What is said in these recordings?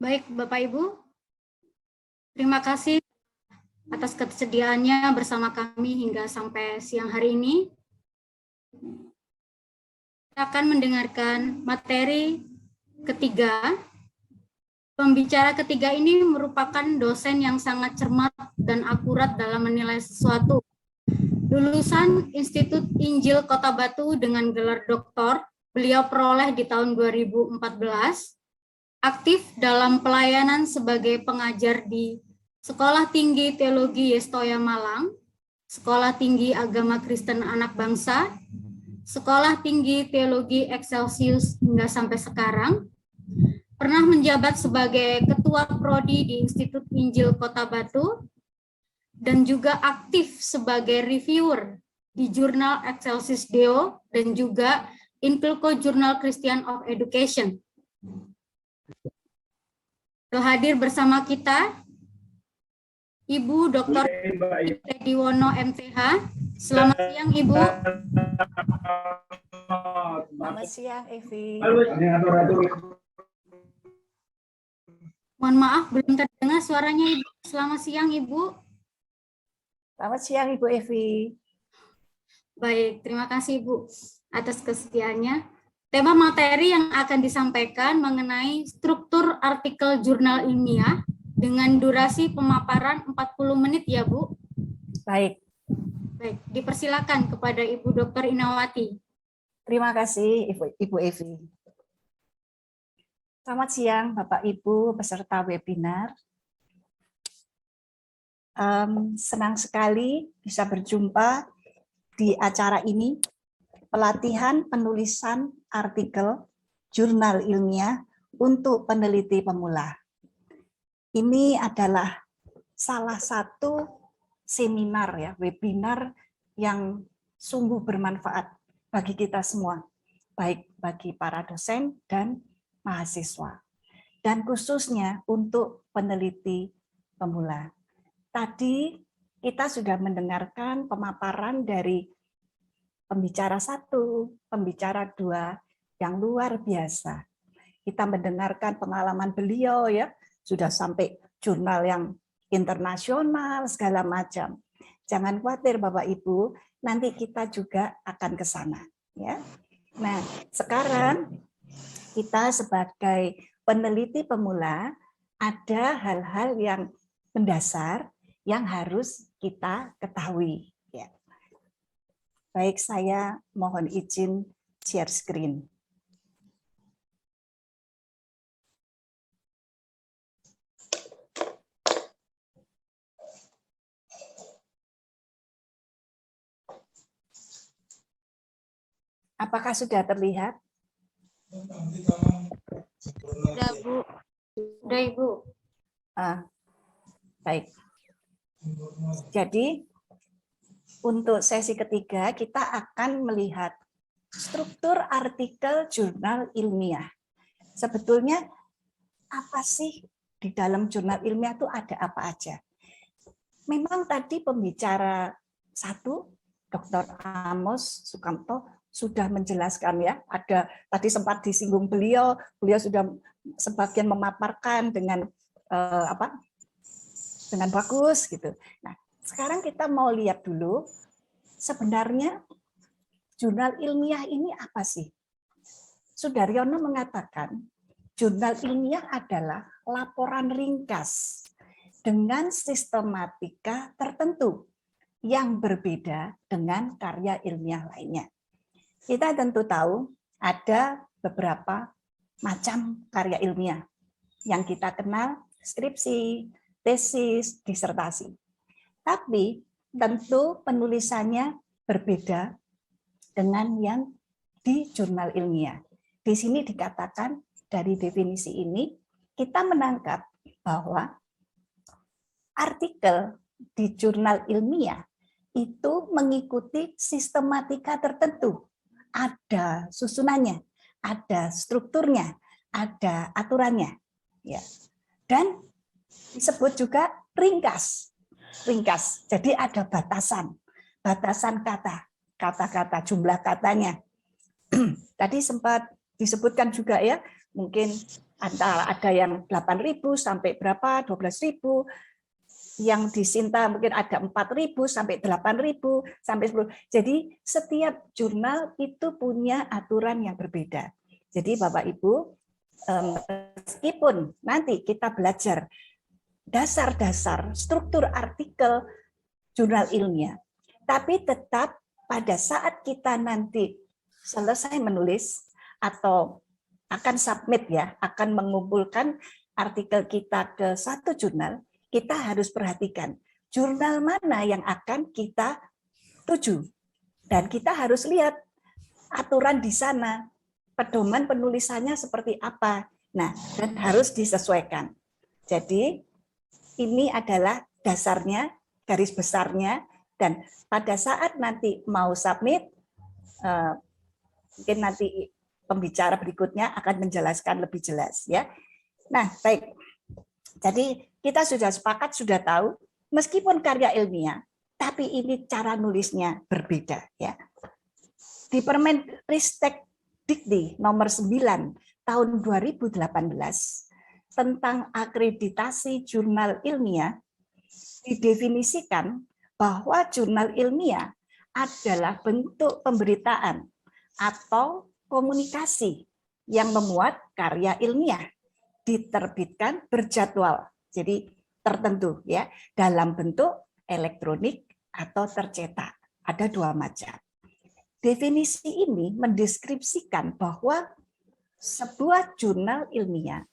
Baik, Bapak Ibu, terima kasih atas kesediaannya bersama kami hingga sampai siang hari ini. Kita akan mendengarkan materi ketiga. Pembicara ketiga ini merupakan dosen yang sangat cermat dan akurat dalam menilai sesuatu. Lulusan Institut Injil Kota Batu dengan gelar doktor, beliau peroleh di tahun 2014. Aktif dalam pelayanan sebagai pengajar di Sekolah Tinggi Teologi Yestoya Malang, Sekolah Tinggi Agama Kristen Anak Bangsa, Sekolah Tinggi Teologi Excelsius hingga sampai sekarang. Pernah menjabat sebagai Ketua Prodi di Institut Injil Kota Batu, dan juga aktif sebagai reviewer di jurnal Excelsius Deo dan juga Inculco Journal Christian of Education. Telah hadir bersama kita Ibu Dr. Ediwono MTH. Selamat siang Ibu. Selamat siang Evi. Mohon maaf belum terdengar suaranya Ibu. Selamat siang Ibu. Selamat siang Ibu Evi. Baik, terima kasih Ibu atas kesediaannya. Tema materi yang akan disampaikan mengenai struktur artikel jurnal ilmiah dengan durasi pemaparan 40 menit ya Bu. Baik. Baik, dipersilakan kepada Ibu Dr. Inawati. Terima kasih Ibu Evi. Selamat siang Bapak Ibu peserta webinar. Senang sekali bisa berjumpa di acara ini, pelatihan penulisan artikel jurnal ilmiah untuk peneliti pemula. Ini adalah salah satu seminar ya, webinar yang sungguh bermanfaat bagi kita semua, baik bagi para dosen dan mahasiswa, dan khususnya untuk peneliti pemula. Tadi kita sudah mendengarkan pemaparan dari pembicara 1, pembicara 2 yang luar biasa. Kita mendengarkan pengalaman beliau ya, sudah sampai jurnal yang internasional segala macam. Jangan khawatir Bapak Ibu, nanti kita juga akan ke sana ya. Nah, sekarang kita sebagai peneliti pemula ada hal-hal yang mendasar yang harus kita ketahui ya. Baik, saya mohon izin share screen. Apakah sudah terlihat? Sudah Bu. Sudah Ibu. Baik. Jadi untuk sesi ketiga kita akan melihat struktur artikel jurnal ilmiah. Sebetulnya apa sih di dalam jurnal ilmiah itu ada apa aja? Memang tadi pembicara 1, Dr. Amos Sukamto sudah menjelaskan ya, ada tadi sempat disinggung beliau sudah sebagian memaparkan dengan dengan bagus gitu. Nah, sekarang kita mau lihat dulu sebenarnya jurnal ilmiah ini apa sih? Sudaryono mengatakan jurnal ilmiah adalah laporan ringkas dengan sistematika tertentu yang berbeda dengan karya ilmiah lainnya. Kita tentu tahu ada beberapa macam karya ilmiah yang kita kenal, skripsi, tesis, disertasi. Tapi tentu penulisannya berbeda dengan yang di jurnal ilmiah. Di sini dikatakan dari definisi ini kita menangkap bahwa artikel di jurnal ilmiah itu mengikuti sistematika tertentu. Ada susunannya, ada strukturnya, ada aturannya. Ya. Dan disebut juga ringkas. Ringkas. Jadi ada batasan kata, kata-kata, jumlah katanya. Tadi sempat disebutkan juga ya, Mungkin antara ada yang 8.000 sampai berapa, 12.000, yang di Sinta mungkin ada 4.000 sampai 8.000 sampai 10. Jadi setiap jurnal itu punya aturan yang berbeda. Jadi Bapak Ibu, meskipun nanti kita belajar dasar-dasar struktur artikel jurnal ilmiah, tapi tetap pada saat kita nanti selesai menulis atau akan submit ya, akan mengumpulkan artikel kita ke satu jurnal, kita harus perhatikan jurnal mana yang akan kita tuju. Dan kita harus lihat aturan di sana, pedoman penulisannya seperti apa. Nah, dan harus disesuaikan. Jadi, ini adalah dasarnya, garis besarnya, dan pada saat nanti mau submit, mungkin nanti pembicara berikutnya akan menjelaskan lebih jelas ya. Nah, baik. Jadi kita sudah sepakat, sudah tahu, meskipun karya ilmiah, tapi ini cara nulisnya berbeda ya. Di Permenristek Dikti nomor 9 tahun 2018 tentang akreditasi jurnal ilmiah didefinisikan bahwa jurnal ilmiah adalah bentuk pemberitaan atau komunikasi yang memuat karya ilmiah diterbitkan berjadwal, jadi tertentu ya, dalam bentuk elektronik atau tercetak. Ada dua macam. Definisi ini mendeskripsikan bahwa sebuah jurnal ilmiah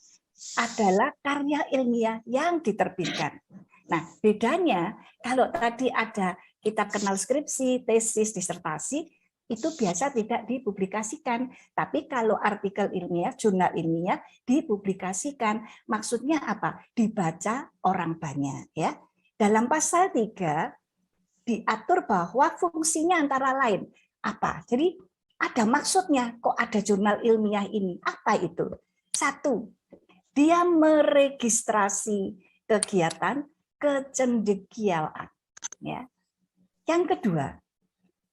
adalah karya ilmiah yang diterbitkan. Nah, bedanya kalau tadi ada kita kenal skripsi, tesis, disertasi, itu biasa tidak dipublikasikan. Tapi kalau artikel ilmiah, jurnal ilmiah dipublikasikan. Maksudnya apa? Dibaca orang banyak. Ya. Dalam pasal 3 diatur bahwa fungsinya antara lain. Apa? Jadi ada maksudnya kok ada jurnal ilmiah ini. Apa itu? 1, dia meregistrasi kegiatan kecendekiaan. Ya. Yang kedua,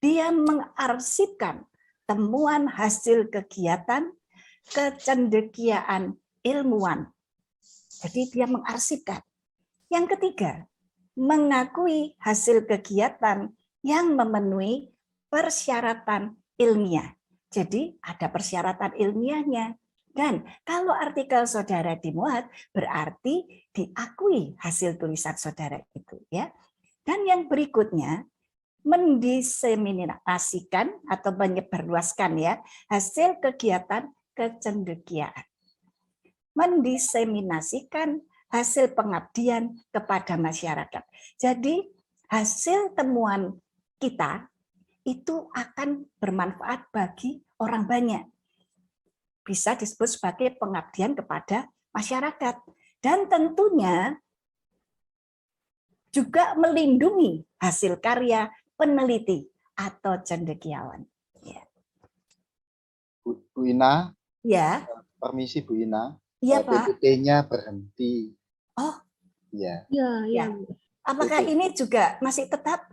dia mengarsipkan temuan hasil kegiatan kecendekiaan ilmuwan. Jadi dia mengarsipkan. Yang ketiga, mengakui hasil kegiatan yang memenuhi persyaratan ilmiah. Jadi ada persyaratan ilmiahnya. Dan kalau artikel saudara dimuat, berarti diakui hasil tulisan saudara itu. Ya. Dan yang berikutnya, mendiseminasikan atau menyebarluaskan ya hasil kegiatan kecendekiaan. Mendiseminasikan hasil pengabdian kepada masyarakat. Jadi hasil temuan kita itu akan bermanfaat bagi orang banyak. Bisa disebut sebagai pengabdian kepada masyarakat. Dan tentunya juga melindungi hasil karya peneliti atau cendekiawan. Ya. Bu Ina, Ya. permisi Bu Ina. Iya Pak. PPT-nya berhenti. Oh. Ya. Ya. Apakah ini juga masih tetap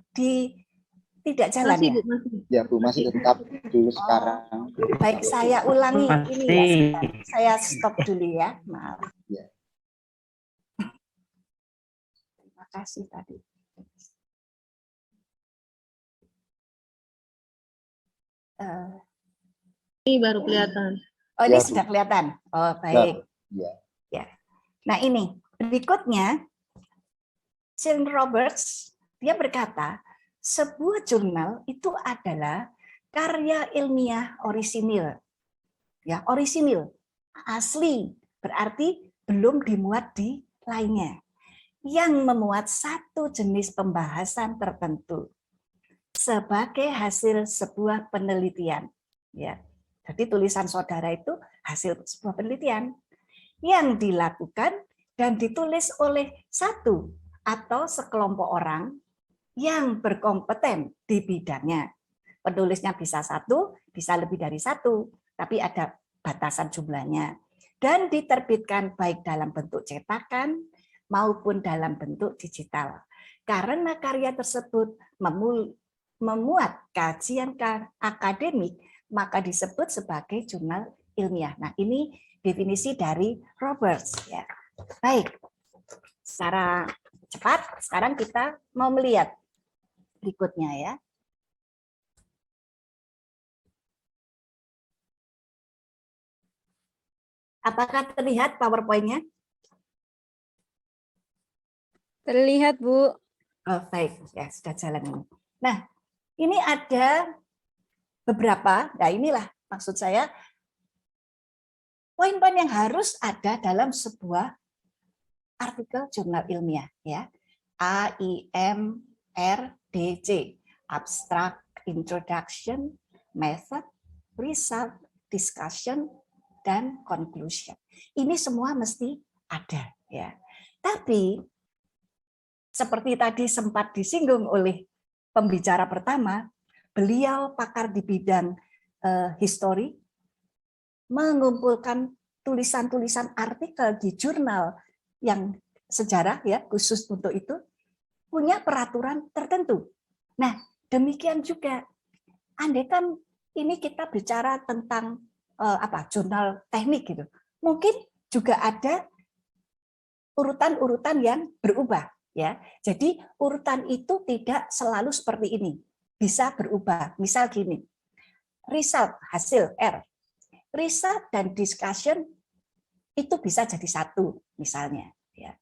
tidak jalan masih, ya? Bu, masih. Ya Bu, masih tetap dulu sekarang. Baik, saya ulangi ini ya. Saya stop dulu ya. Maaf. Ya. Terima kasih tadi. Ini baru kelihatan. Oh, ini Ya, Bu. sudah kelihatan. Oh, baik. Ya. Ya. Nah, ini berikutnya Sean Roberts dia berkata, sebuah jurnal itu adalah karya ilmiah orisinil. Ya, orisinil, asli, berarti belum dimuat di lainnya. Yang memuat satu jenis pembahasan tertentu sebagai hasil sebuah penelitian. Ya. Jadi tulisan saudara itu hasil sebuah penelitian yang dilakukan dan ditulis oleh satu atau sekelompok orang yang berkompeten di bidangnya. Penulisnya bisa satu, bisa lebih dari satu, tapi ada batasan jumlahnya. Dan diterbitkan baik dalam bentuk cetakan maupun dalam bentuk digital. Karena karya tersebut memuat kajian akademik, maka disebut sebagai jurnal ilmiah. Nah, ini definisi dari Roberts. Ya. Baik, secara cepat sekarang kita mau melihat berikutnya ya. Apakah terlihat PowerPoint-nya? Terlihat, Bu. Oh, baik, ya sudah jalan ini. Nah, ini ada beberapa, nah inilah maksud saya, poin-poin yang harus ada dalam sebuah artikel jurnal ilmiah. Ya. AIMRDC, Abstract, Introduction, Method, Result, Discussion, dan Conclusion. Ini semua mesti ada. Ya. Tapi, seperti tadi sempat disinggung oleh pembicara pertama, beliau pakar di bidang histori, mengumpulkan tulisan-tulisan artikel di jurnal yang sejarah ya khusus untuk itu, punya peraturan tertentu. Nah, demikian juga andai kan ini kita bicara tentang jurnal teknik gitu. Mungkin juga ada urutan-urutan yang berubah ya. Jadi urutan itu tidak selalu seperti ini. Bisa berubah. Misal gini. Result, hasil R. Result dan discussion itu bisa jadi satu misalnya ya.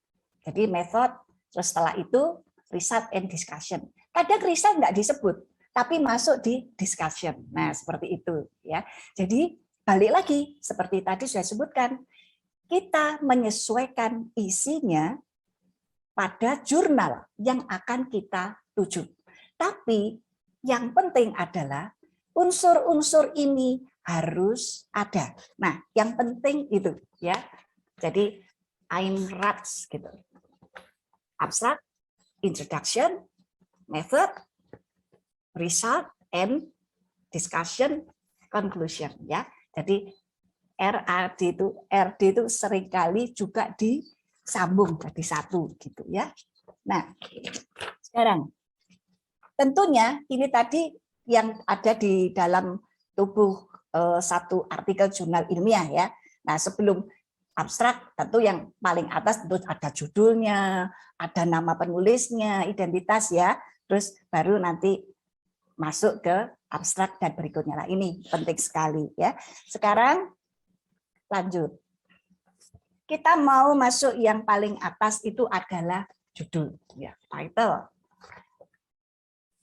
Jadi method terus setelah itu result and discussion. Kadang result nggak disebut tapi masuk di discussion. Nah, seperti itu ya. Jadi balik lagi seperti tadi saya sebutkan, kita menyesuaikan isinya pada jurnal yang akan kita tuju. Tapi yang penting adalah unsur-unsur ini harus ada. Nah, yang penting itu ya. Jadi Einrats gitu. Abstract, introduction, method, result, and discussion, conclusion ya. Jadi RD itu seringkali juga disambung jadi satu gitu ya. Nah, sekarang tentunya ini tadi yang ada di dalam tubuh satu artikel jurnal ilmiah ya. Nah, sebelum abstrak tentu yang paling atas tentu ada judulnya, ada nama penulisnya, identitas ya. Terus baru nanti masuk ke abstrak dan berikutnya. Nah, ini penting sekali ya. Sekarang lanjut. Kita mau masuk yang paling atas itu adalah judul ya, title.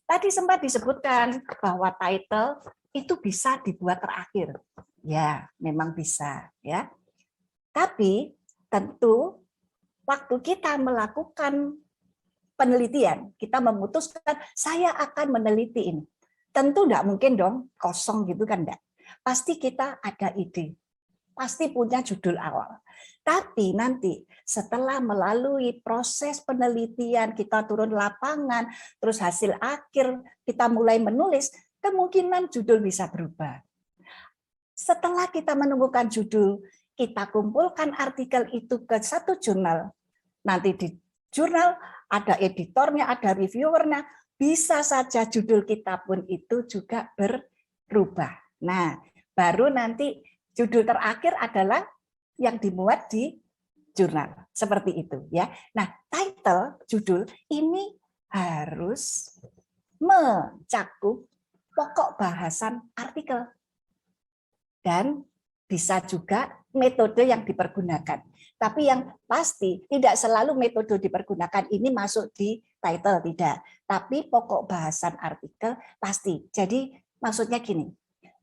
Tadi sempat disebutkan bahwa title itu bisa dibuat terakhir. Ya, memang bisa ya. Tapi tentu waktu kita melakukan penelitian, kita memutuskan saya akan meneliti ini. Tentu enggak mungkin dong kosong gitu kan enggak. Pasti kita ada ide. Pasti punya judul awal. Tapi nanti setelah melalui proses penelitian, kita turun lapangan, terus hasil akhir kita mulai menulis, kemungkinan judul bisa berubah. Setelah kita menemukan judul, kita kumpulkan artikel itu ke satu jurnal. Nanti di jurnal ada editornya, ada reviewernya, bisa saja judul kita pun itu juga berubah. Nah, baru nanti judul terakhir adalah yang dimuat di jurnal. Seperti itu ya. Nah, title, judul ini harus mencakup pokok bahasan artikel. Dan bisa juga metode yang dipergunakan. Tapi yang pasti tidak selalu metode dipergunakan ini masuk di title, tidak. Tapi pokok bahasan artikel pasti. Jadi maksudnya gini,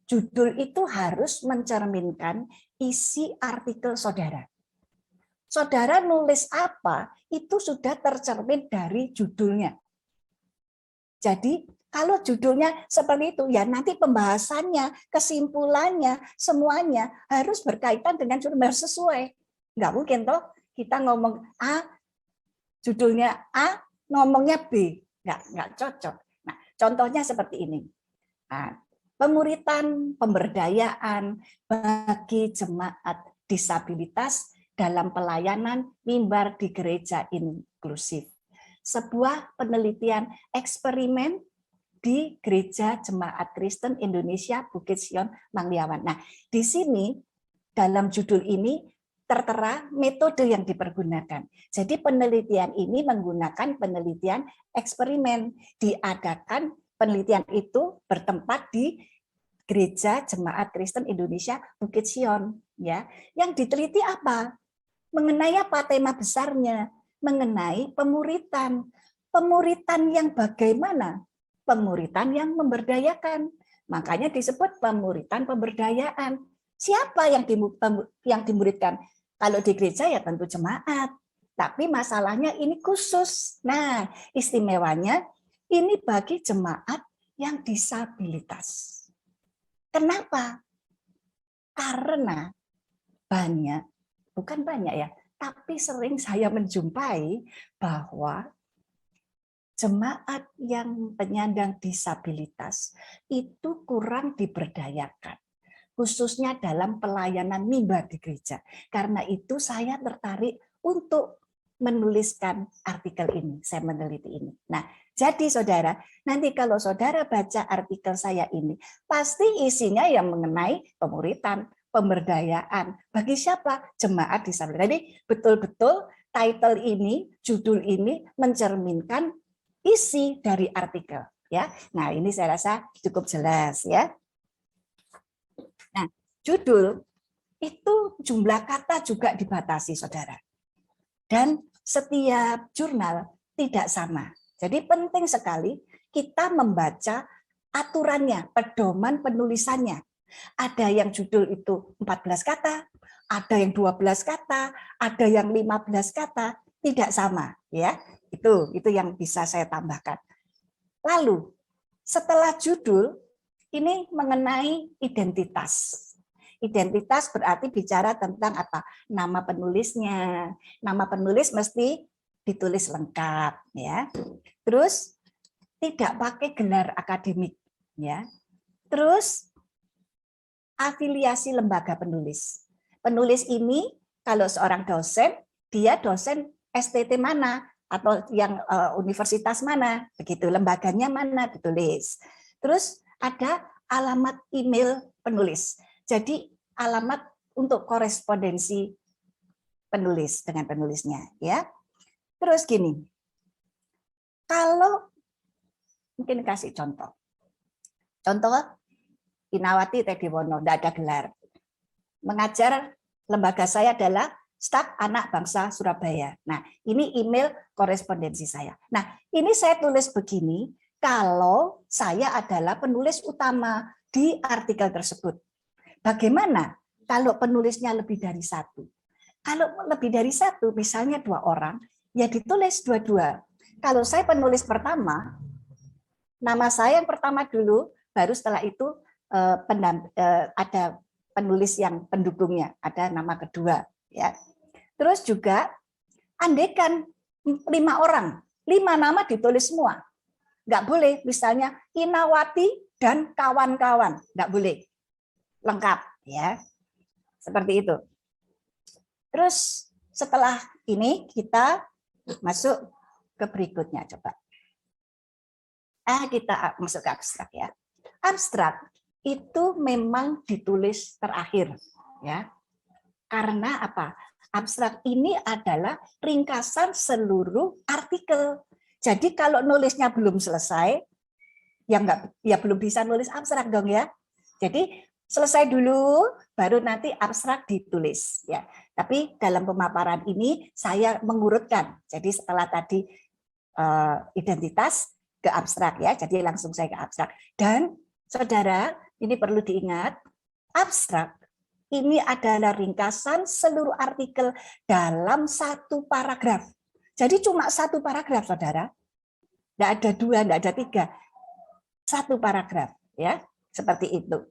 judul itu harus mencerminkan isi artikel saudara. Saudara nulis apa, itu sudah tercermin dari judulnya. Jadi kalau judulnya seperti itu, ya nanti pembahasannya, kesimpulannya, semuanya harus berkaitan dengan judul sesuai. Nggak mungkin toh kita ngomong A, judulnya A, ngomongnya B. Nggak cocok. Nah, contohnya seperti ini. Nah, pemuritan, pemberdayaan bagi jemaat disabilitas dalam pelayanan mimbar di gereja inklusif. Sebuah penelitian eksperimen di Gereja Jemaat Kristen Indonesia Bukit Sion Mangliawan. Nah, di sini dalam judul ini tertera metode yang dipergunakan. Jadi penelitian ini menggunakan penelitian eksperimen. Diadakan penelitian itu bertempat di Gereja Jemaat Kristen Indonesia Bukit Sion. Ya, yang diteliti apa? Mengenai apa tema besarnya? Mengenai pemuritan. Pemuritan yang bagaimana? Pemuritan yang memberdayakan. Makanya disebut pemuritan pemberdayaan. Siapa yang dimuridkan? Kalau di gereja ya tentu jemaat. Tapi masalahnya ini khusus. Nah, istimewanya ini bagi jemaat yang disabilitas. Kenapa? Karena bukan banyak ya, tapi sering saya menjumpai bahwa jemaat yang penyandang disabilitas itu kurang diberdayakan, khususnya dalam pelayanan mimbar di gereja. Karena itu saya tertarik untuk menuliskan artikel ini, saya meneliti ini. Nah, jadi saudara, nanti kalau saudara baca artikel saya ini, pasti isinya yang mengenai pemuritan, pemberdayaan. Bagi siapa? Jemaat disabilitas. Jadi betul-betul title ini, judul ini mencerminkan isi dari artikel. Ya, nah ini saya rasa cukup jelas ya. Nah, judul itu jumlah kata juga dibatasi, saudara. Dan setiap jurnal tidak sama. Jadi penting sekali kita membaca aturannya, pedoman penulisannya. Ada yang judul itu 14 kata, ada yang 12 kata, ada yang 15 kata, tidak sama ya. Itu yang bisa saya tambahkan. Lalu setelah judul ini mengenai identitas. Identitas berarti bicara tentang apa? Nama penulisnya. Nama penulis mesti ditulis lengkap ya. Terus tidak pakai gelar akademik ya. Terus afiliasi lembaga penulis. Penulis ini kalau seorang dosen, dia dosen STT mana atau yang universitas mana, begitu, lembaganya mana ditulis. Terus ada alamat email penulis. Jadi alamat untuk korespondensi penulis dengan penulisnya ya. Terus gini. Kalau mungkin kasih contoh. Contoh Inawati Tediwono, tidak ada gelar. Mengajar lembaga saya adalah Staf Anak Bangsa Surabaya. Nah, ini email korespondensi saya. Nah, ini saya tulis begini kalau saya adalah penulis utama di artikel tersebut. Bagaimana kalau penulisnya lebih dari satu? Kalau lebih dari satu, misalnya 2 orang, ya ditulis dua-dua. Kalau saya penulis pertama, nama saya yang pertama dulu, baru setelah itu ada penulis yang pendukungnya, ada nama kedua. Ya. Terus juga, andaikan 5 orang, 5 nama ditulis semua. Nggak boleh, misalnya Inawati dan kawan-kawan, nggak boleh. Lengkap ya, seperti itu. Terus setelah ini kita masuk ke berikutnya, coba. Kita masuk ke abstrak ya. Abstrak itu memang ditulis terakhir ya. Karena apa? Abstrak ini adalah ringkasan seluruh artikel. Jadi kalau nulisnya belum selesai, ya belum bisa nulis abstrak dong ya. Jadi selesai dulu, baru nanti abstrak ditulis. Ya. Tapi dalam pemaparan ini saya mengurutkan. Jadi setelah tadi identitas ke abstrak ya, jadi langsung saya ke abstrak. Dan saudara, ini perlu diingat, abstrak ini adalah ringkasan seluruh artikel dalam 1 paragraf. Jadi cuma 1 paragraf, saudara. Tidak ada 2, tidak ada 3. 1 paragraf, ya, seperti itu.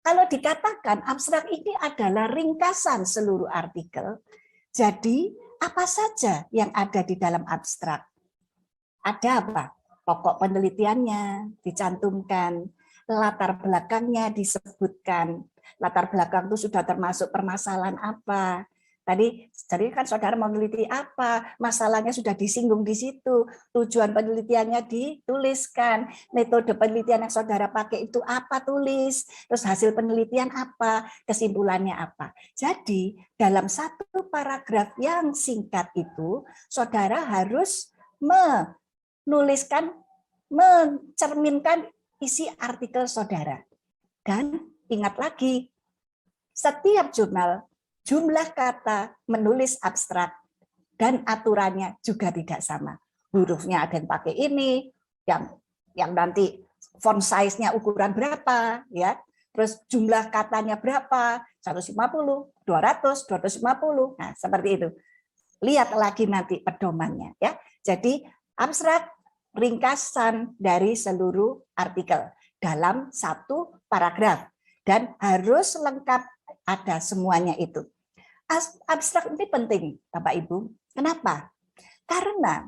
Kalau dikatakan abstrak ini adalah ringkasan seluruh artikel, jadi apa saja yang ada di dalam abstrak? Ada apa? Pokok penelitiannya dicantumkan, latar belakangnya disebutkan. Latar belakang itu sudah termasuk permasalahan apa, Jadi kan saudara meneliti apa, masalahnya sudah disinggung di situ, tujuan penelitiannya dituliskan, metode penelitian yang saudara pakai itu apa, tulis, terus hasil penelitian apa, kesimpulannya apa. Jadi dalam satu paragraf yang singkat itu, saudara harus menuliskan, mencerminkan isi artikel saudara. Dan ingat lagi, setiap jurnal jumlah kata menulis abstrak dan aturannya juga tidak sama. Hurufnya ada yang pakai ini, yang nanti font size-nya ukuran berapa, ya. Terus jumlah katanya berapa? 150, 200, 250. Nah, seperti itu. Lihat lagi nanti pedomannya, ya. Jadi abstrak ringkasan dari seluruh artikel dalam satu paragraf dan harus lengkap, ada semuanya itu. Abstrak ini penting, Bapak Ibu. Kenapa? Karena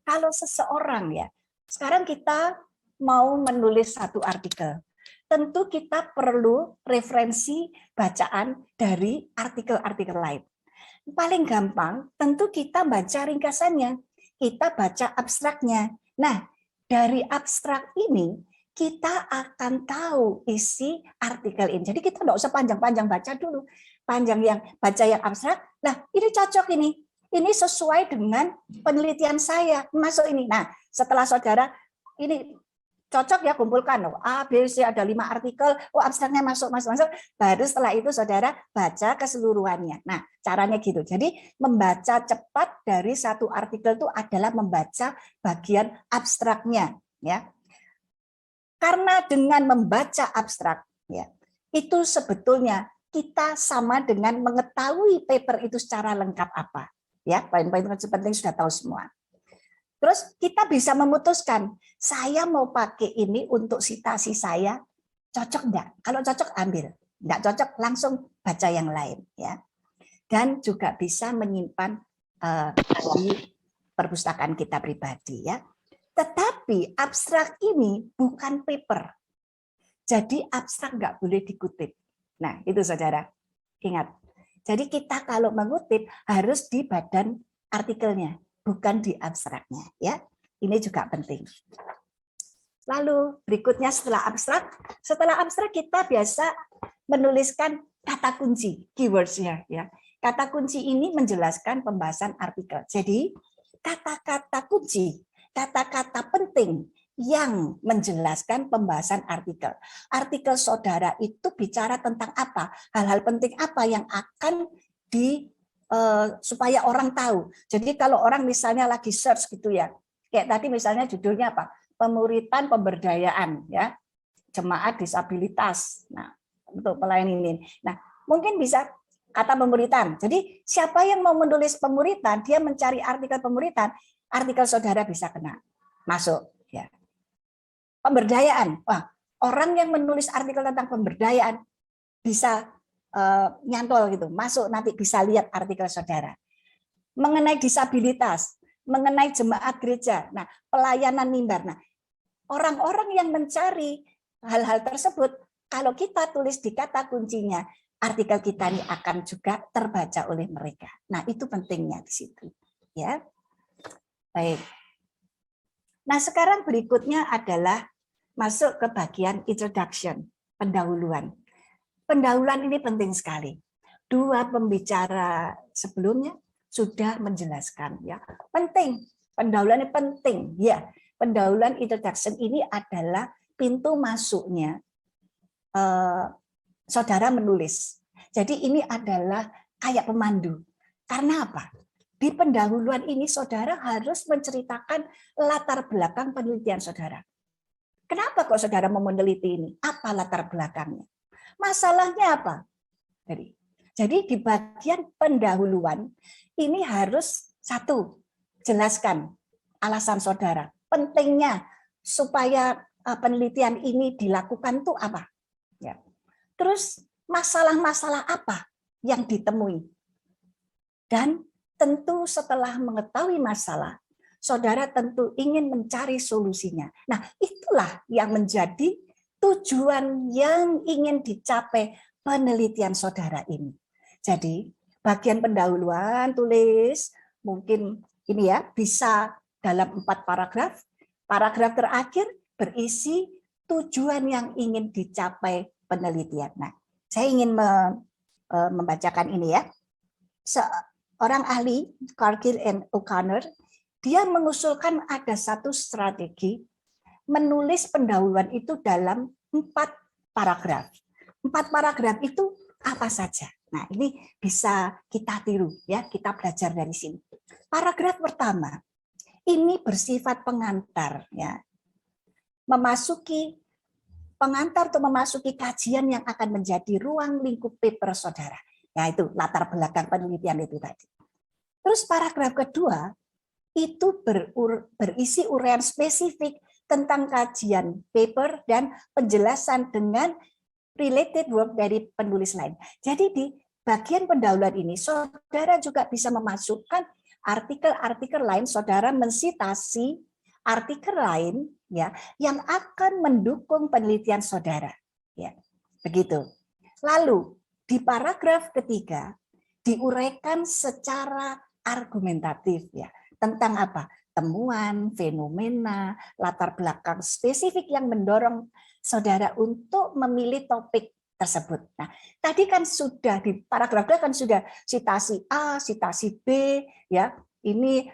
kalau seseorang, ya, sekarang kita mau menulis satu artikel, tentu kita perlu referensi bacaan dari artikel-artikel lain. Paling gampang, tentu kita baca ringkasannya, kita baca abstraknya. Nah, dari abstrak ini kita akan tahu isi artikel ini. Jadi kita nggak usah panjang-panjang baca dulu. Panjang yang baca yang abstrak, nah ini cocok ini sesuai dengan penelitian saya, masuk ini. Nah, setelah saudara ini cocok ya, kumpulkan A, B, C, ada 5 artikel, abstraknya masuk, baru setelah itu saudara baca keseluruhannya. Nah, caranya gitu. Jadi membaca cepat dari satu artikel itu adalah membaca bagian abstraknya, ya. Karena dengan membaca abstrak, ya, itu sebetulnya kita sama dengan mengetahui paper itu secara lengkap apa. Ya, poin-poin penting sudah tahu semua. Terus kita bisa memutuskan, saya mau pakai ini untuk sitasi saya, cocok enggak? Kalau cocok ambil, enggak cocok langsung baca yang lain, ya. Dan juga bisa menyimpan di perpustakaan kita pribadi, ya. Tetapi abstrak ini bukan paper. Jadi abstrak enggak boleh dikutip. Nah, itu saudara, ingat. Jadi kita kalau mengutip harus di badan artikelnya, bukan di abstraknya, ya. Ini juga penting. Lalu berikutnya setelah abstrak kita biasa menuliskan kata kunci, keywords-nya, ya. Kata kunci ini menjelaskan pembahasan artikel. Jadi kata-kata kunci, kata-kata penting yang menjelaskan pembahasan artikel. Artikel saudara itu bicara tentang apa? Hal-hal penting apa yang akan supaya orang tahu. Jadi kalau orang misalnya lagi search gitu ya, kayak tadi misalnya judulnya apa? Pemuritan pemberdayaan, ya, jemaat disabilitas. Nah, untuk pelayan ini. Nah, mungkin bisa kata pemuritan. Jadi siapa yang mau menulis pemuritan, dia mencari artikel pemuritan, artikel saudara bisa kena masuk. Ya. Pemberdayaan, wah, orang yang menulis artikel tentang pemberdayaan bisa nyantol gitu, masuk nanti bisa lihat artikel saudara. Mengenai disabilitas, mengenai jemaat gereja, nah pelayanan mimbar. Nah, orang-orang yang mencari hal-hal tersebut, kalau kita tulis di kata kuncinya, artikel kita ini akan juga terbaca oleh mereka. Nah, itu pentingnya di situ, ya. Baik. Nah, sekarang berikutnya adalah masuk ke bagian introduction, pendahuluan. Pendahuluan ini penting sekali. Dua pembicara sebelumnya sudah menjelaskan, ya. Penting, pendahuluan ini penting, ya. Pendahuluan introduction ini adalah pintu masuknya saudara menulis. Jadi ini adalah kayak pemandu. Karena apa? Di pendahuluan ini saudara harus menceritakan latar belakang penelitian saudara. Kenapa kok saudara mau meneliti ini? Apa latar belakangnya? Masalahnya apa? Jadi di bagian pendahuluan ini harus satu, jelaskan alasan saudara. Pentingnya supaya penelitian ini dilakukan tuh apa? Ya. Terus masalah-masalah apa yang ditemui? Dan tentu setelah mengetahui masalah, saudara tentu ingin mencari solusinya. Nah, itulah yang menjadi tujuan yang ingin dicapai penelitian saudara ini. Jadi, bagian pendahuluan tulis mungkin ini ya, bisa dalam 4 paragraf. Paragraf terakhir berisi tujuan yang ingin dicapai penelitian. Nah, saya ingin membacakan ini ya. Seorang ahli, Cargill and O'Connor, dia mengusulkan ada satu strategi menulis pendahuluan itu dalam 4 paragraf. 4 paragraf itu apa saja? Nah, ini bisa kita tiru ya, kita belajar dari sini. Paragraf pertama, ini bersifat pengantar ya. Pengantar untuk memasuki kajian yang akan menjadi ruang lingkup paper saudara. Ya, itu latar belakang penelitian itu tadi. Terus paragraf kedua, itu berisi uraian spesifik tentang kajian paper dan penjelasan dengan related work dari penulis lain. Jadi di bagian pendahuluan ini, saudara juga bisa memasukkan artikel-artikel lain, saudara mensitasi artikel lain ya yang akan mendukung penelitian saudara. Ya, begitu. Lalu di paragraf ketiga diuraikan secara argumentatif ya tentang apa? Temuan, fenomena, latar belakang spesifik yang mendorong saudara untuk memilih topik tersebut. Nah, tadi kan sudah di paragraf kan sudah sitasi A, sitasi B, ya. Ini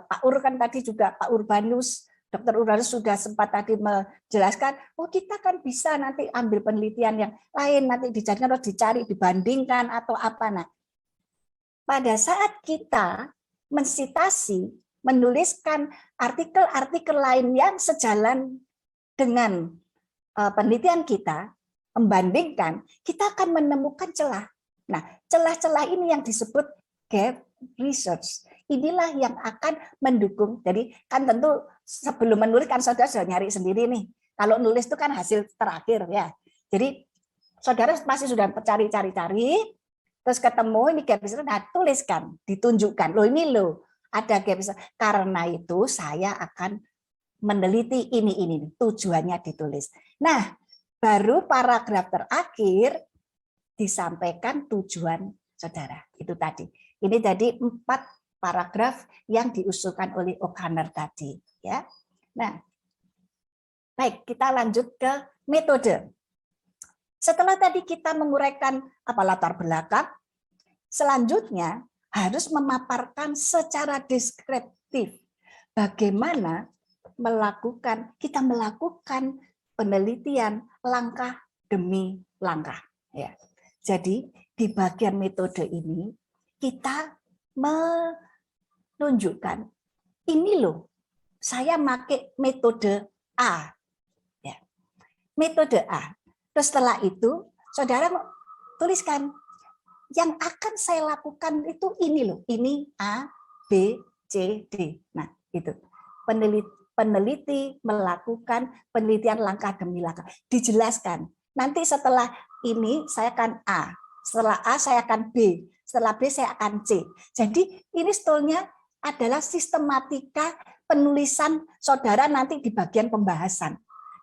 Pak Ur kan tadi juga Pak Urbanus, Dr. Urbanus sudah sempat tadi menjelaskan, oh kita kan bisa nanti ambil penelitian yang lain, nanti dijadikan atau dicari, dibandingkan atau apa. Nah, pada saat kita mensitasi, menuliskan artikel-artikel lain yang sejalan dengan penelitian kita, membandingkan, kita akan menemukan celah. Nah, celah-celah ini yang disebut gap research. Inilah yang akan mendukung. Jadi kan tentu sebelum menulis kan saudara sudah nyari sendiri nih. Kalau nulis itu kan hasil terakhir ya. Jadi saudara pasti sudah cari-cari, terus ketemu ini gap research, nah tuliskan, ditunjukkan. Loh ini loh, ada gap research. Karena itu saya akan meneliti ini tujuannya ditulis. Nah, baru paragraf terakhir disampaikan tujuan saudara. Itu tadi. Ini tadi 4 paragraf yang diusulkan oleh O'Connor tadi, ya. Nah, baik, kita lanjut ke metode. Setelah tadi kita menguraikan apa latar belakang, selanjutnya harus memaparkan secara deskriptif bagaimana kita melakukan penelitian langkah demi langkah. Ya. Jadi di bagian metode ini kita menunjukkan ini loh, saya pakai metode A. Ya. Metode A. Terus setelah itu saudara tuliskan yang akan saya lakukan itu ini loh, ini A, B, C, D. Nah, itu. Peneliti melakukan penelitian langkah demi langkah. Dijelaskan. Nanti setelah ini saya akan A, setelah A saya akan B, setelah B saya akan C. Jadi ini sebetulnya adalah sistematika penulisan saudara nanti di bagian pembahasan.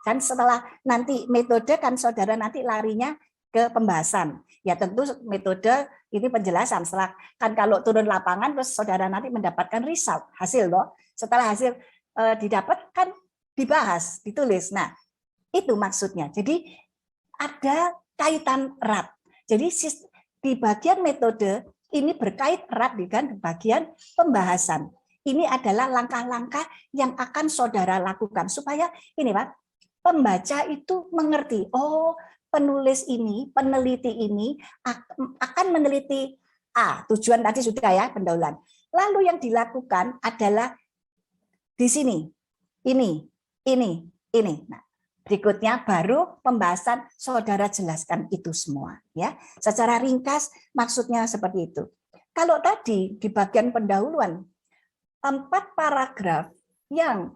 Kan setelah nanti metode kan saudara nanti larinya ke pembahasan. Ya tentu metode ini penjelasan. Setelah kan kalau turun lapangan terus saudara nanti mendapatkan result, hasil loh. Setelah hasil didapatkan dibahas, ditulis. Nah, itu maksudnya. Jadi ada kaitan erat. Jadi di bagian metode ini berkait erat dengan bagian pembahasan. Ini adalah langkah-langkah yang akan saudara lakukan supaya ini Pak, pembaca itu mengerti, oh penulis ini, peneliti ini akan meneliti A, tujuan tadi sudah ya pendahuluan. Lalu yang dilakukan adalah di sini, ini. Nah, berikutnya baru pembahasan saudara jelaskan itu semua ya. Secara ringkas maksudnya seperti itu. Kalau tadi di bagian pendahuluan 4 paragraf yang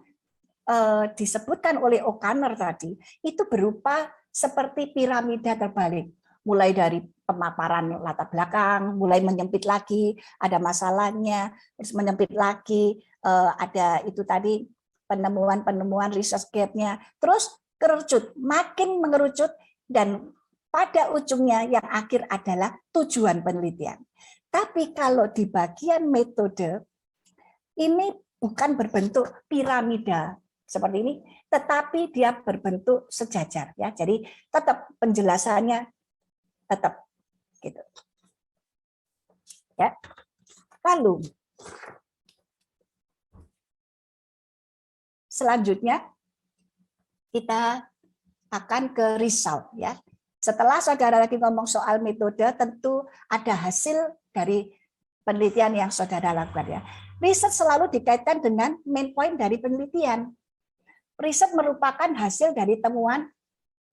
disebutkan oleh O'Connor tadi itu berupa seperti piramida terbalik. Mulai dari pemaparan latar belakang, mulai menyempit lagi, ada masalahnya, terus menyempit lagi, ada itu tadi penemuan research gap-nya, terus kerucut, makin mengerucut, dan pada ujungnya yang akhir adalah tujuan penelitian. Tapi kalau di bagian metode, ini bukan berbentuk piramida seperti ini, tetapi dia berbentuk sejajar ya. Jadi tetap penjelasannya tetap gitu. Ya. Lalu selanjutnya kita akan ke result ya. Setelah saudara lagi ngomong soal metode, tentu ada hasil dari penelitian yang saudara lakukan ya. Riset selalu dikaitkan dengan main point dari penelitian. Riset merupakan hasil dari temuan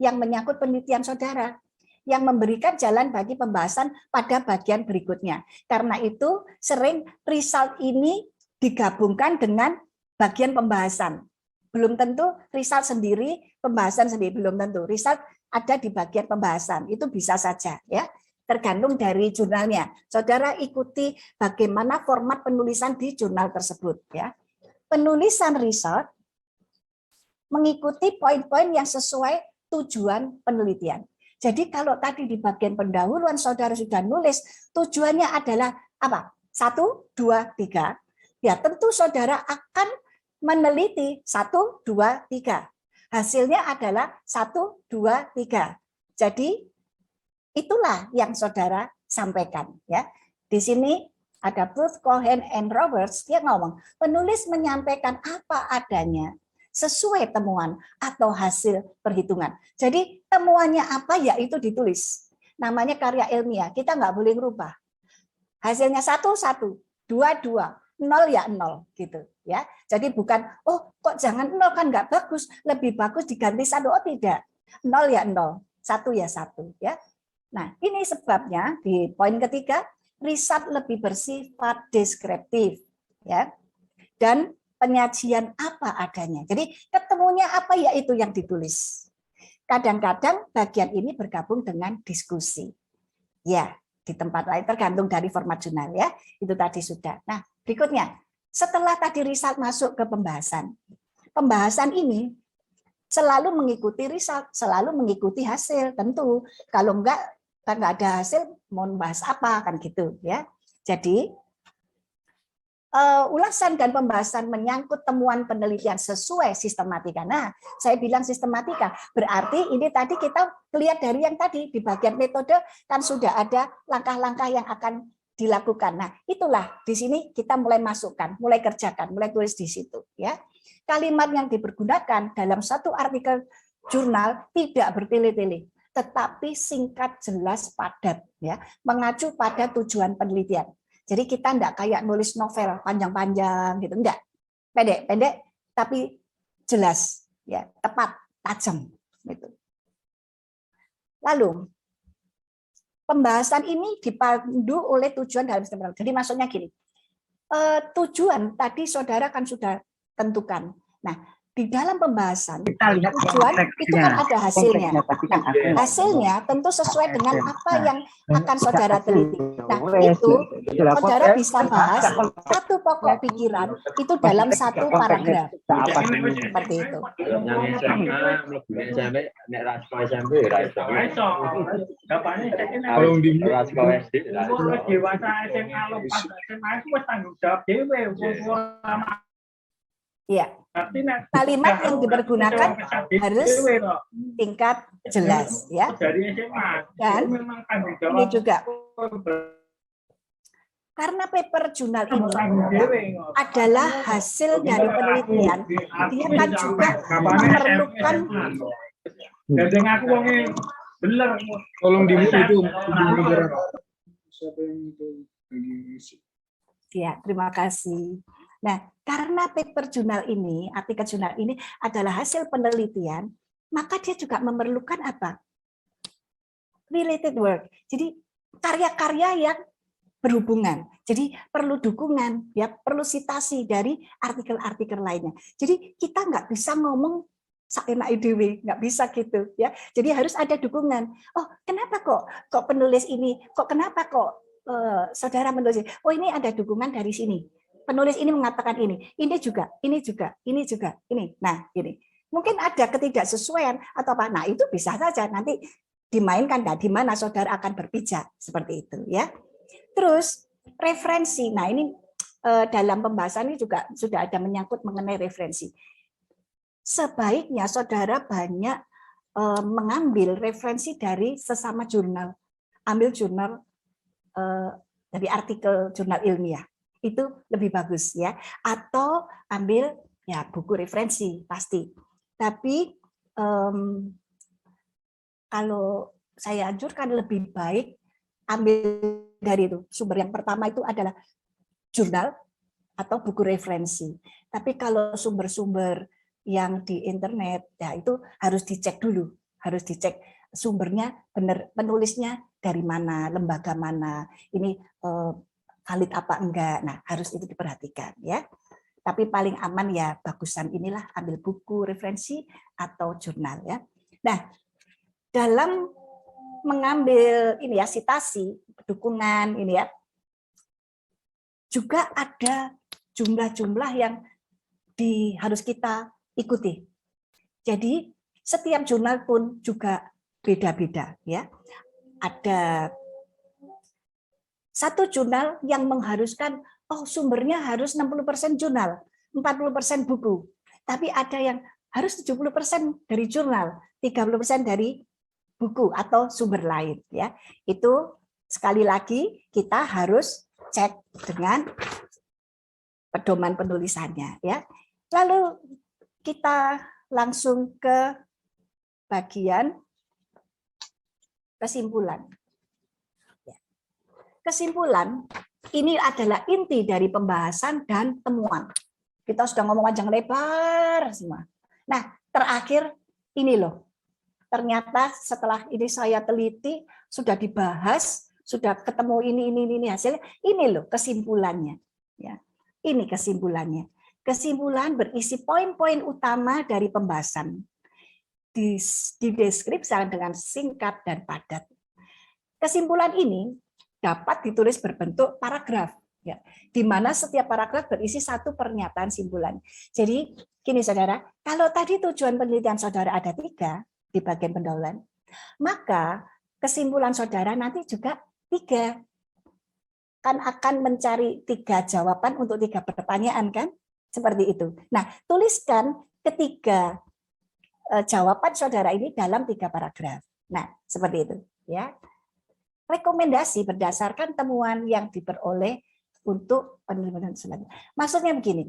yang menyangkut penelitian saudara, yang memberikan jalan bagi pembahasan pada bagian berikutnya. Karena itu sering result ini digabungkan dengan bagian pembahasan. Belum tentu result sendiri, pembahasan sendiri, belum tentu. Result ada di bagian pembahasan, itu bisa saja ya. Tergantung dari jurnalnya. Saudara ikuti bagaimana format penulisan di jurnal tersebut ya. Penulisan result mengikuti poin-poin yang sesuai tujuan penelitian. Jadi kalau tadi di bagian pendahuluan saudara sudah nulis tujuannya adalah apa? 1, 2, 3. Ya tentu saudara akan meneliti 1, 2, 3. Hasilnya adalah 1, 2, 3. Jadi itulah yang saudara sampaikan ya. Di sini ada Booth, Cohen, and Roberts, dia ngomong, penulis menyampaikan apa adanya sesuai temuan atau hasil perhitungan. Jadi temuannya apa ya itu ditulis. Namanya karya ilmiah, kita nggak boleh ngerubah. Hasilnya 1, 1, 2, 2, 0 ya 0 gitu ya. Jadi bukan oh kok jangan 0 kan nggak bagus, lebih bagus diganti 1, oh tidak. 0 ya 0, 1 ya 1 ya. Nah, ini sebabnya di poin ketiga, riset lebih bersifat deskriptif ya. Dan penyajian apa adanya. Jadi ketemunya apa ya itu yang ditulis. Kadang-kadang bagian ini bergabung dengan diskusi. Ya, di tempat lain tergantung dari format jurnal ya. Itu tadi sudah. Nah, berikutnya, setelah tadi riset masuk ke pembahasan. Pembahasan ini selalu mengikuti riset, selalu mengikuti hasil. Tentu kalau enggak ada hasil mau membahas apa kan gitu ya. Jadi ulasan dan pembahasan menyangkut temuan penelitian sesuai sistematika. Nah, saya bilang sistematika, berarti ini tadi kita lihat dari yang tadi, di bagian metode kan sudah ada langkah-langkah yang akan dilakukan. Nah, itulah di sini kita mulai masukkan, mulai kerjakan, mulai tulis di situ. Ya, kalimat yang dipergunakan dalam satu artikel jurnal tidak bertele-tele, tetapi singkat, jelas, padat, ya, mengacu pada tujuan penelitian. Jadi kita enggak kayak nulis novel panjang-panjang gitu, enggak. Pendek-pendek tapi jelas, ya, tepat, tajam gitu. Lalu pembahasan ini dipandu oleh tujuan dalam sistem. Jadi maksudnya gini. Tujuan tadi saudara kan sudah tentukan. Nah, di dalam pembahasan tujuan itu kan ada hasilnya. Nah, hasilnya tentu sesuai dengan apa yang akan saudara teliti. Nah, itu saudara bisa bahas satu pokok pikiran itu dalam satu paragraf. Seperti itu. Ya, kalimat yang dipergunakan harus tingkat jelas, ya. Dan ini juga karena paper jurnal ini adalah hasil dari penelitian, dia kan juga memerlukan. Tolong dimute itu. Ya, terima kasih. Nah, karena paper jurnal ini, artikel jurnal ini adalah hasil penelitian, maka dia juga memerlukan apa? Related work. Jadi karya-karya yang berhubungan. Jadi perlu dukungan, ya, perlu sitasi dari artikel-artikel lainnya. Jadi kita nggak bisa ngomong saenak dewe, nggak bisa gitu, ya. Jadi harus ada dukungan. Oh, kenapa kok penulis ini? Kenapa saudara menulis? Oh, ini ada dukungan dari sini. Penulis ini mengatakan ini juga, ini juga, ini juga, ini. Nah, ini. Mungkin ada ketidaksesuaian atau apa. Nah, itu bisa saja nanti dimainkan di mana saudara akan berpijak seperti itu, ya. Terus referensi. Nah, ini dalam pembahasan ini juga sudah ada menyangkut mengenai referensi. Sebaiknya saudara banyak mengambil referensi dari sesama jurnal. Ambil jurnal dari artikel jurnal ilmiah. Itu lebih bagus ya. Atau ambil ya buku referensi pasti. Tapi kalau saya anjurkan lebih baik ambil dari itu. Sumber yang pertama itu adalah jurnal atau buku referensi. Tapi kalau sumber-sumber yang di internet, ya itu harus dicek dulu. Harus dicek sumbernya benar, penulisnya dari mana, lembaga mana, ini valid apa enggak. Nah, harus itu diperhatikan ya. Tapi paling aman ya bagusan inilah ambil buku referensi atau jurnal ya. Nah, dalam mengambil ini ya sitasi, dukungan ini ya, juga ada jumlah-jumlah yang harus kita ikuti. Jadi setiap jurnal pun juga beda-beda ya. Ada satu jurnal yang mengharuskan sumbernya harus 60% jurnal, 40% buku. Tapi ada yang harus 70% dari jurnal, 30% dari buku atau sumber lain ya. Itu sekali lagi kita harus cek dengan pedoman penulisannya ya. Lalu kita langsung ke bagian kesimpulan. Kesimpulan ini adalah inti dari pembahasan dan temuan. Kita sudah ngomong panjang lebar semua. Nah, terakhir ini loh. Ternyata setelah ini saya teliti, sudah dibahas, sudah ketemu ini hasilnya. Ini loh kesimpulannya. Ya, ini kesimpulannya. Kesimpulan berisi poin-poin utama dari pembahasan. Dideskripsikan dengan singkat dan padat. Kesimpulan ini dapat ditulis berbentuk paragraf, ya, di mana setiap paragraf berisi satu pernyataan simpulan. Jadi gini saudara, kalau tadi tujuan penelitian saudara ada 3 di bagian pendahuluan, maka kesimpulan saudara nanti juga 3. Kan akan mencari 3 jawaban untuk 3 pertanyaan kan, seperti itu. Nah, tuliskan ketiga jawaban saudara ini dalam 3 paragraf. Nah, seperti itu, ya. Rekomendasi berdasarkan temuan yang diperoleh untuk penelitian selanjutnya. Maksudnya begini,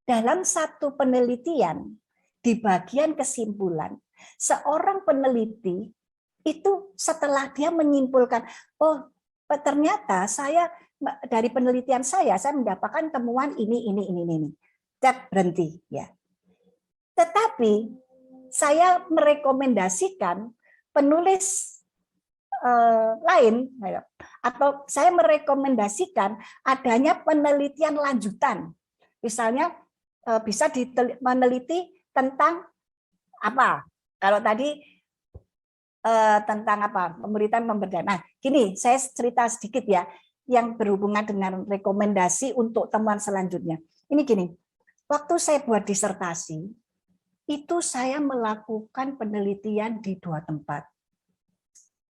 dalam satu penelitian di bagian kesimpulan, seorang peneliti itu setelah dia menyimpulkan, ternyata saya dari penelitian saya mendapatkan temuan ini. Cek berhenti ya. Tetapi saya merekomendasikan penulis lain atau saya merekomendasikan adanya penelitian lanjutan, misalnya bisa meneliti tentang apa, kalau tadi tentang apa, pemberitaan pemberdayaan. Nah gini, saya cerita sedikit ya yang berhubungan dengan rekomendasi untuk temuan selanjutnya. Ini gini, waktu saya buat disertasi itu saya melakukan penelitian di 2 tempat.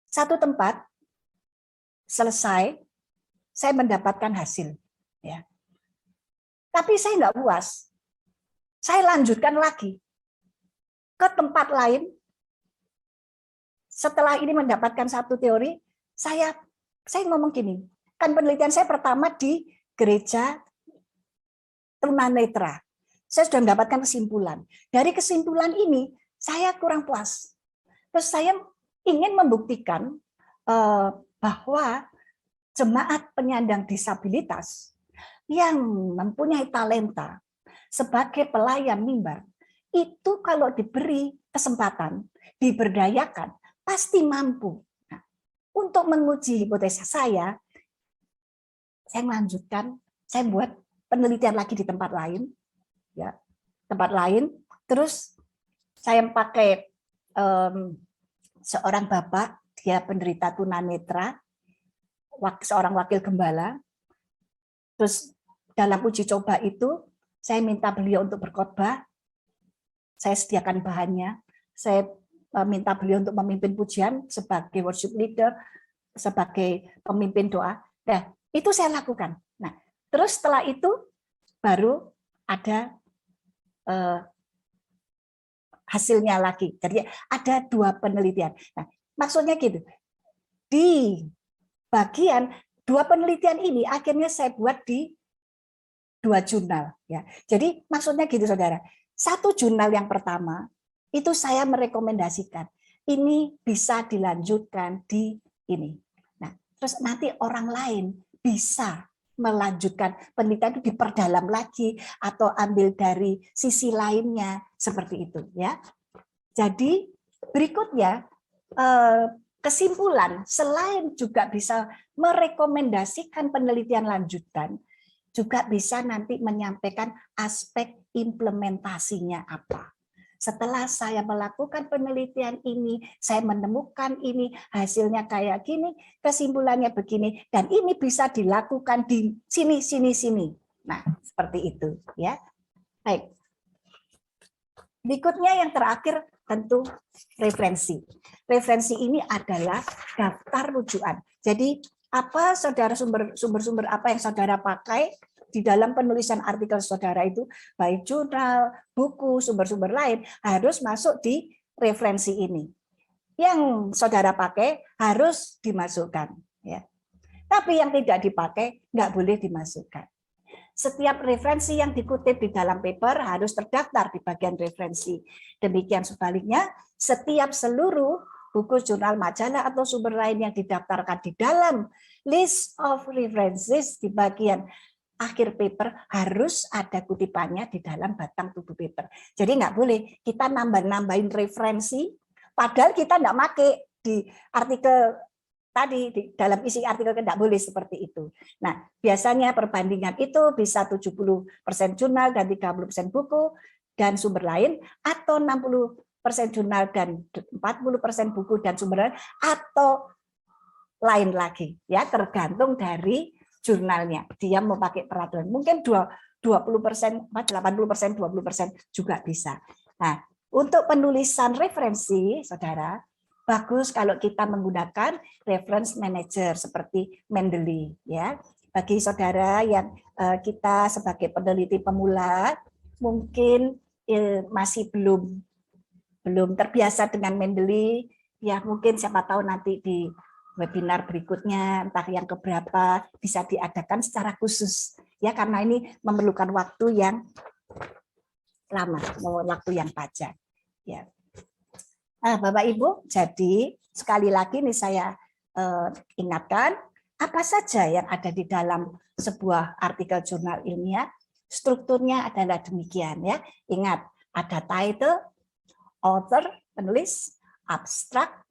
Satu tempat selesai, saya mendapatkan hasil, ya. Tapi saya nggak puas, saya lanjutkan lagi ke tempat lain. Setelah ini mendapatkan satu teori, saya ngomong gini, kan penelitian saya pertama di gereja tunanetra. Saya sudah mendapatkan kesimpulan. Dari kesimpulan ini saya kurang puas. Terus saya ingin membuktikan bahwa jemaat penyandang disabilitas yang mempunyai talenta sebagai pelayan mimbar itu kalau diberi kesempatan, diberdayakan, pasti mampu. Nah, untuk menguji hipotesa saya melanjutkan, saya buat penelitian lagi di tempat lain, ya, tempat lain. Terus saya pakai seorang bapak, dia penderita tunanetra, seorang wakil gembala. Terus dalam uji coba itu, saya minta beliau untuk berkhotbah, saya sediakan bahannya, saya minta beliau untuk memimpin pujian sebagai worship leader, sebagai pemimpin doa. Nah, Itu saya lakukan. Nah, terus setelah itu baru ada hasilnya lagi. Jadi ada 2 penelitian. Nah, maksudnya gitu. Di bagian 2 penelitian ini akhirnya saya buat di 2 jurnal. Ya. Jadi maksudnya gitu, saudara. 1 jurnal yang pertama itu saya merekomendasikan ini bisa dilanjutkan di ini. Nah, terus nanti orang lain bisa melanjutkan penelitian itu, diperdalam lagi atau ambil dari sisi lainnya seperti itu, ya. Jadi berikutnya kesimpulan, selain juga bisa merekomendasikan penelitian lanjutan, juga bisa nanti menyampaikan aspek implementasinya apa. Setelah saya melakukan penelitian ini, saya menemukan ini, hasilnya kayak gini, kesimpulannya begini, dan ini bisa dilakukan di sini, sini, sini. Nah, seperti itu, ya. Baik. Berikutnya yang terakhir tentu referensi. Referensi ini adalah daftar rujukan. Jadi apa saudara sumber-sumber apa yang saudara pakai di dalam penulisan artikel saudara itu, baik jurnal, buku, sumber-sumber lain, harus masuk di referensi ini. Yang saudara pakai harus dimasukkan. Ya. Tapi yang tidak dipakai nggak boleh dimasukkan. Setiap referensi yang dikutip di dalam paper harus terdaftar di bagian referensi. Demikian sebaliknya, setiap seluruh buku, jurnal, majalah, atau sumber lain yang didaftarkan di dalam list of references di bagian akhir paper harus ada kutipannya di dalam batang tubuh paper. Jadi nggak boleh kita nambahin referensi, padahal kita nggak pakai di artikel tadi, di dalam isi artikel tidak boleh seperti itu. Nah, biasanya perbandingan itu bisa 70% jurnal dan 30% buku dan sumber lain, atau 60% jurnal dan 40% buku dan sumber lain, atau lain lagi, ya, tergantung dari jurnalnya. Dia mau pakai peraturan. Mungkin 20%, 80%, 20% juga bisa. Nah, untuk penulisan referensi, saudara, bagus kalau kita menggunakan reference manager seperti Mendeley, ya. Bagi saudara yang kita sebagai peneliti pemula mungkin masih belum terbiasa dengan Mendeley, ya mungkin siapa tahu nanti di webinar berikutnya entah yang keberapa bisa diadakan secara khusus, ya, karena ini memerlukan waktu yang lama, waktu yang panjang, ya. Nah, Bapak Ibu, jadi sekali lagi nih saya ingatkan apa saja yang ada di dalam sebuah artikel jurnal ilmiah. Strukturnya adalah demikian, ya. Ingat, ada title, author, penulis, abstract,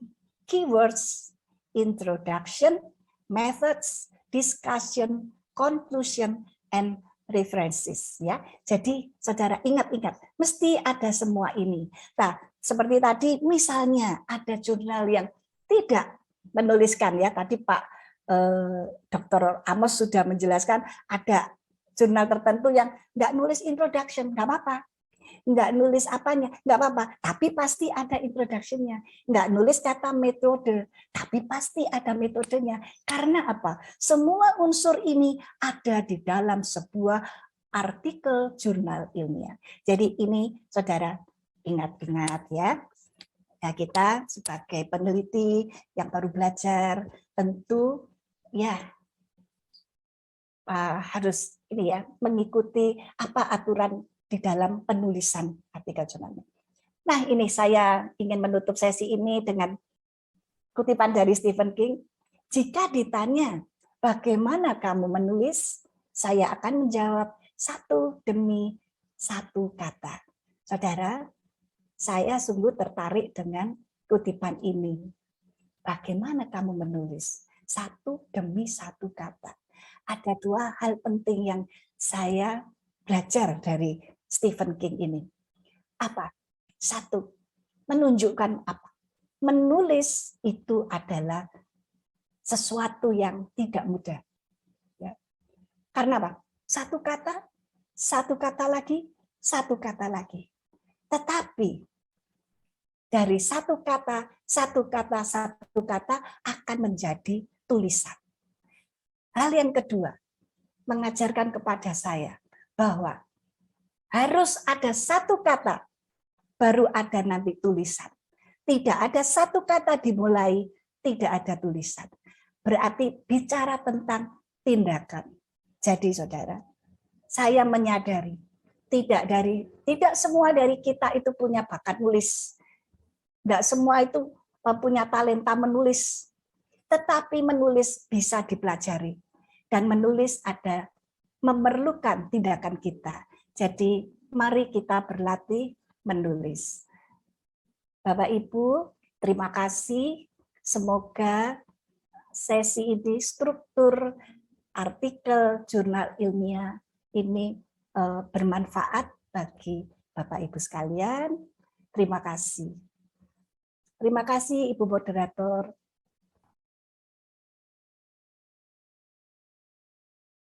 keywords, introduction, methods, discussion, conclusion, and references, ya. Jadi saudara ingat-ingat, mesti ada semua ini. Nah, seperti tadi misalnya ada jurnal yang tidak menuliskan, ya, tadi Pak Dr. Amos sudah menjelaskan ada jurnal tertentu yang nggak nulis introduction, nggak apa-apa. Nggak nulis apanya, nggak apa-apa, tapi pasti ada introduction-nya. Nggak nulis kata metode, tapi pasti ada metodenya. Karena apa? Semua unsur ini ada di dalam sebuah artikel jurnal ilmiah. Jadi ini saudara ingat-ingat, ya. Nah, kita sebagai peneliti yang baru belajar tentu ya harus ini ya mengikuti apa aturan di dalam penulisan artikel jurnalnya. Nah, ini saya ingin menutup sesi ini dengan kutipan dari Stephen King. Jika ditanya bagaimana kamu menulis, saya akan menjawab satu demi satu kata. Saudara, saya sungguh tertarik dengan kutipan ini. Bagaimana kamu menulis? Satu demi satu kata. Ada 2 hal penting yang saya belajar dari Stephen King ini. Apa? 1, menunjukkan apa? Menulis itu adalah sesuatu yang tidak mudah. Ya. Karena apa? Satu kata lagi, satu kata lagi. Tetapi dari satu kata akan menjadi tulisan. Hal yang kedua, mengajarkan kepada saya bahwa harus ada satu kata, baru ada nanti tulisan. Tidak ada satu kata dimulai, tidak ada tulisan. Berarti bicara tentang tindakan. Jadi saudara, saya menyadari tidak semua dari kita itu punya bakat nulis. Tidak semua itu punya talenta menulis. Tetapi menulis bisa dipelajari. Dan menulis ada memerlukan tindakan kita. Jadi mari kita berlatih menulis. Bapak Ibu, terima kasih. Semoga sesi ini, struktur artikel jurnal ilmiah ini bermanfaat bagi Bapak Ibu sekalian. Terima kasih. Terima kasih Ibu Moderator.